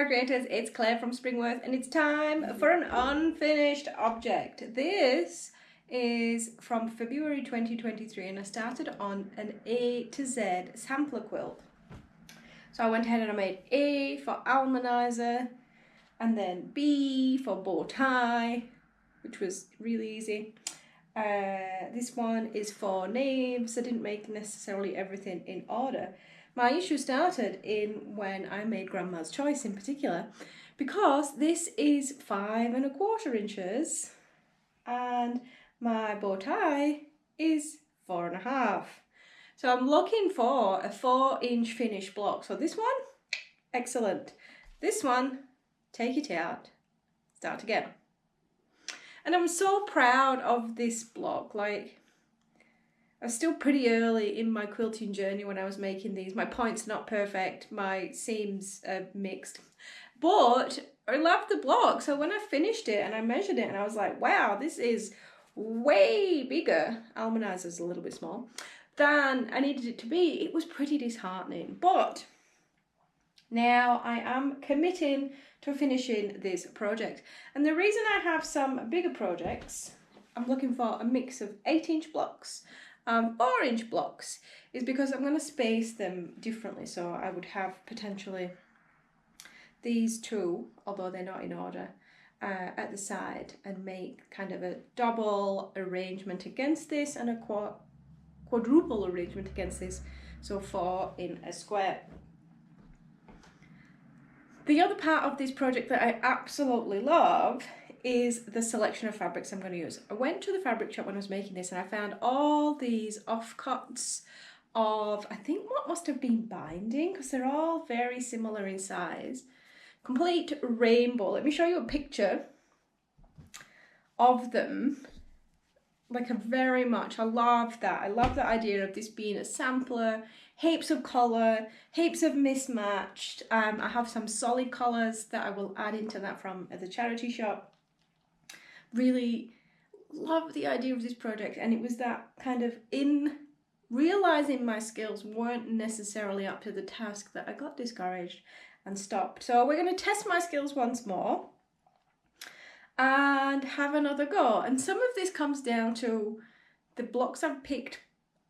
Clara Creators, it's Claire from Springworth, and it's time for an unfinished object. This is from February 2023, and I started on an A-Z Sampler Quilt. So I went ahead and I made A for almanizer, and then B for bow tie, which was really easy. This one is for knaves. I didn't make necessarily everything in order. My issue started in when I made Grandma's Choice in particular, because this is 5 1/4 inches and my bow tie is 4 1/2. So I'm looking for a 4-inch finish block. So this one, excellent. This one, take it out, start again. And I'm so proud of this block. Like, I was still pretty early in my quilting journey when I was making these. My point's not perfect, my seams are mixed, but I love the block. So when I finished it and I measured it and I was like, wow, this is way bigger, almanizer's a little bit small, than I needed it to be, it was pretty disheartening. But now I am committing to finishing this project. And the reason I have some bigger projects, I'm looking for a mix of 8-inch blocks, 4-inch blocks, is because I'm going to space them differently. So I would have potentially these two, although they're not in order, at the side, and make kind of a double arrangement against this and a quadruple arrangement against this, so 4 in a square. The other part of this project that I absolutely love is the selection of fabrics I'm going to use. I went to the fabric shop when I was making this and I found all these offcuts of, I think, what must have been binding, because they're all very similar in size. Complete rainbow. Let me show you a picture of them. Like, very much, I love that. I love the idea of this being a sampler, heaps of colour, heaps of mismatched. I have some solid colours that I will add into that from the charity shop. Really love the idea of this project, and it was that kind of, in realising my skills weren't necessarily up to the task, that I got discouraged and stopped. So we're going to test my skills once more and have another go. And some of this comes down to the blocks I've picked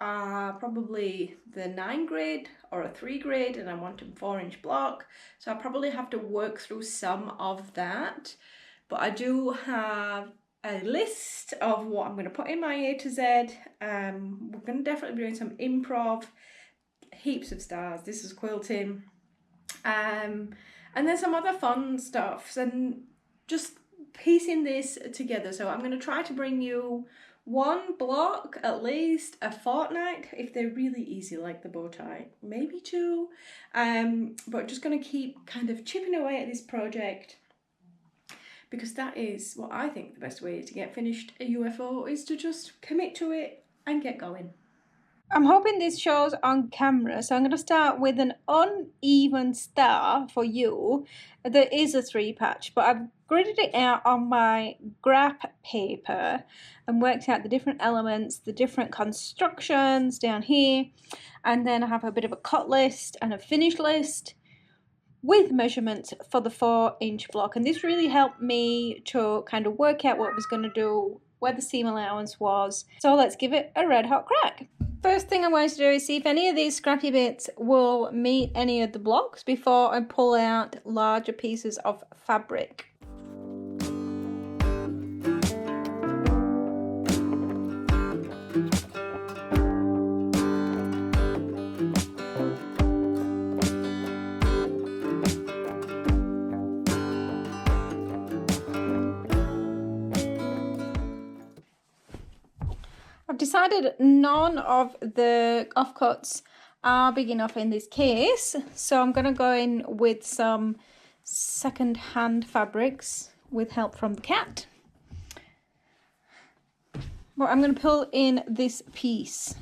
are probably the 9 grade or a 3 grade, and I want a 4-inch block, so I probably have to work through some of that. But I do have a list of what I'm going to put in my A to Z. We're going to definitely be doing some improv, heaps of stars, this is quilting, and then some other fun stuff, and just piecing this together. So I'm going to try to bring you 1 block at least a fortnight, if they're really easy like the bow tie, maybe 2, but just going to keep kind of chipping away at this project, because that is what I think the best way to get finished a UFO is, to just commit to it and get going. I'm hoping this shows on camera, so I'm going to start with an uneven star for you. There is a 3 patch, but I've gridded it out on my graph paper and worked out the different elements, the different constructions down here, and then I have a bit of a cut list and a finish list with measurements for the 4-inch block. And this really helped me to kind of work out what I was going to do, where the seam allowance was. So let's give it a red hot crack. First thing I'm going to do is see if any of these scrappy bits will meet any of the blocks before I pull out larger pieces of fabric. I've decided none of the offcuts are big enough in this case, so I'm going to go in with some second-hand fabrics with help from the cat. But I'm going to pull in this piece.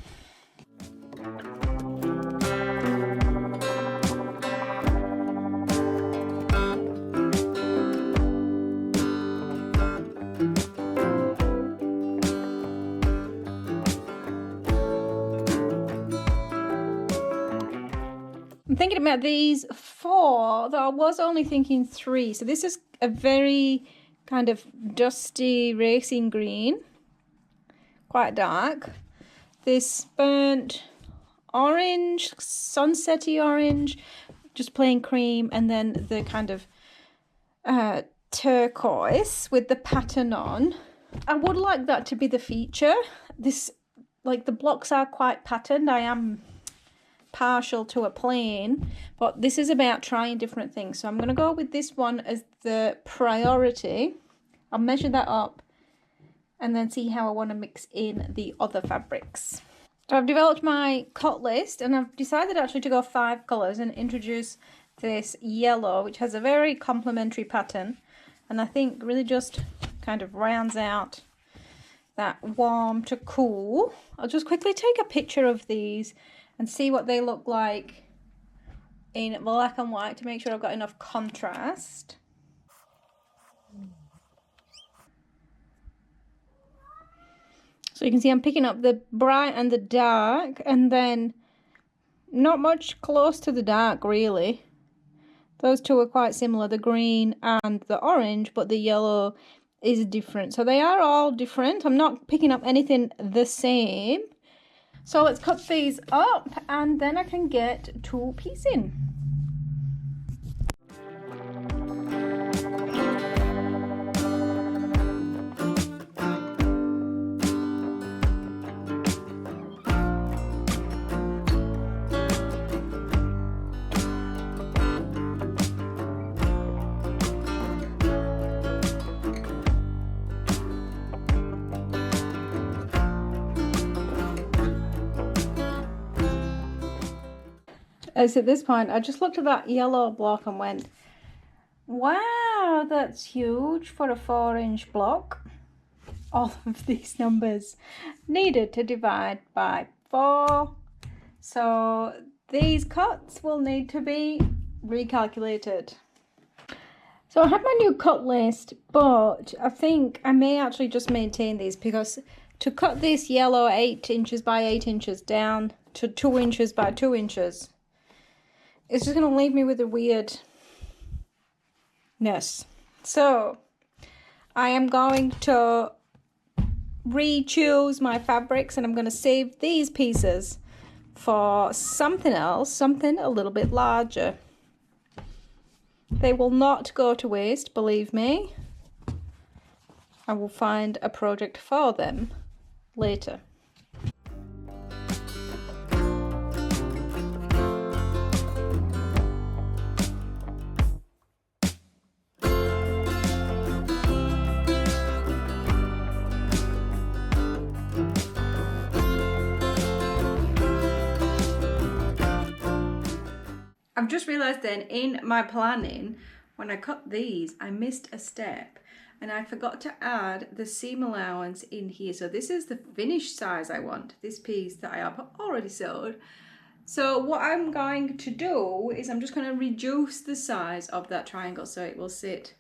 thinking about these 4, though I was only thinking 3. So this is a very kind of dusty racing green, quite dark. This burnt orange, sunsetty orange, just plain cream, and then the kind of turquoise with the pattern on. I would like that to be the feature. This, like, the blocks are quite patterned. I am partial to a plain, but this is about trying different things. So I'm going to go with this one as the priority. I'll measure that up and then see how I want to mix in the other fabrics. So I've developed my cut list, and I've decided actually to go 5 colours and introduce this yellow, which has a very complementary pattern, and I think really just kind of rounds out that warm to cool. I'll just quickly take a picture of these and see what they look like in black and white to make sure I've got enough contrast. So you can see I'm picking up the bright and the dark, and then not much close to the dark really. Those two are quite similar, the green and the orange, but the yellow is different. So they are all different. I'm not picking up anything the same. So let's cut these up and then I can get to piecing. As at this point, I just looked at that yellow block and went, wow, that's huge for a 4-inch block. All of these numbers needed to divide by 4. So these cuts will need to be recalculated. So I have my new cut list, but I think I may actually just maintain these, because to cut this yellow 8 inches by 8 inches down to 2 inches by 2 inches, it's just going to leave me with a weirdness. So I am going to re-choose my fabrics, and I'm going to save these pieces for something else, something a little bit larger. They will not go to waste, believe me. I will find a project for them later. I've just realised then in my planning, when I cut these, I missed a step and I forgot to add the seam allowance in here. So this is the finished size I want, this piece that I have already sewed. So what I'm going to do is I'm just going to reduce the size of that triangle so it will sit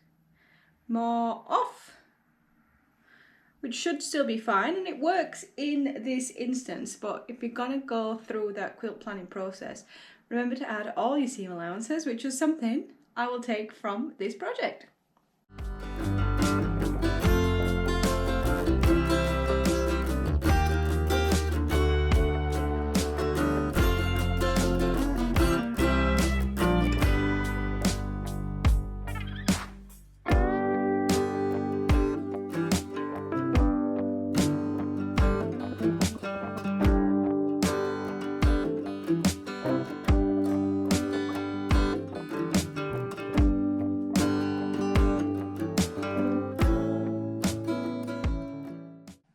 more off, which should still be fine, and it works in this instance. But if you're going to go through that quilt planning process, remember to add all your seam allowances, which is something I will take from this project.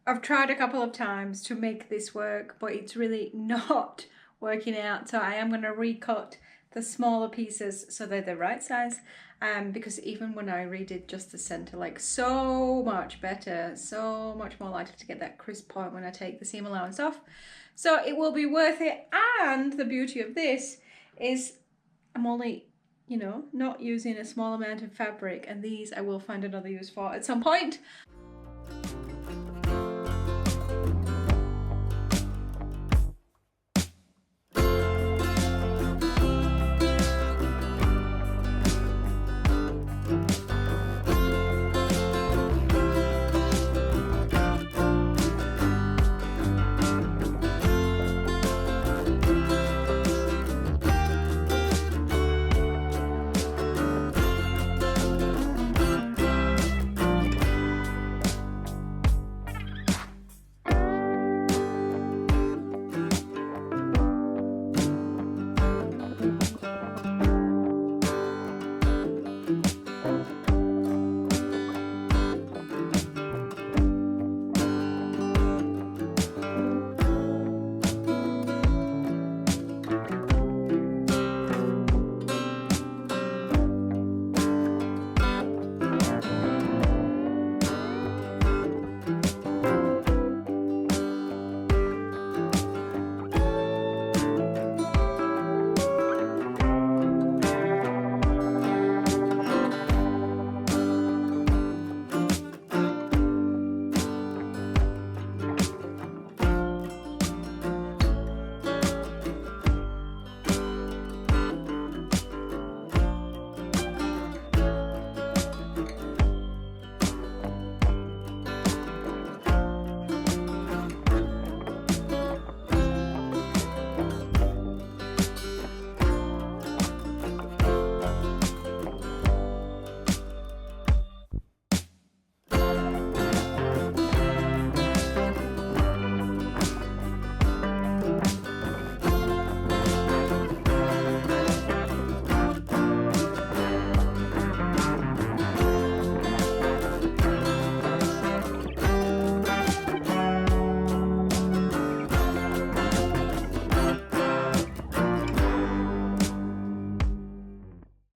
I've tried a couple of times to make this work, but it's really not working out. So I am going to recut the smaller pieces so they're the right size. Because even when I redid just the center, like, so much better, so much more likely to get that crisp point when I take the seam allowance off. So it will be worth it. And the beauty of this is I'm only, you know, not using a small amount of fabric, and these I will find another use for at some point.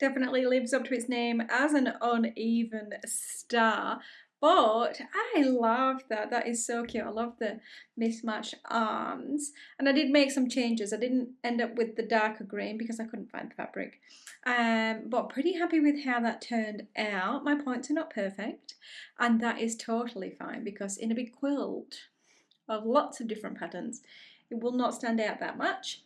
definitely lives up to its name as an uneven star. But I love that. That is so cute. I love the mismatched arms. And I did make some changes. I didn't end up with the darker green because I couldn't find the fabric. But pretty happy with how that turned out. My points are not perfect. And that is totally fine because in a big quilt of lots of different patterns, it will not stand out that much.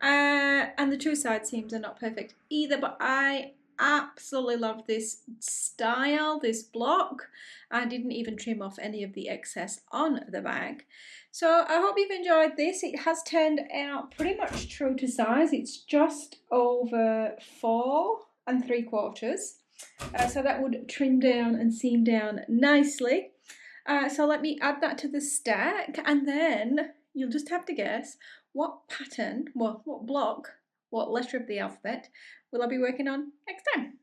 And the two side seams are not perfect either, but I absolutely love this style, this block. I didn't even trim off any of the excess on the bag. So I hope you've enjoyed this. It has turned out pretty much true to size. It's just over 4 3/4. So that would trim down and seam down nicely. So let me add that to the stack, and then you'll just have to guess what pattern, well, what block, what letter of the alphabet will I be working on next time.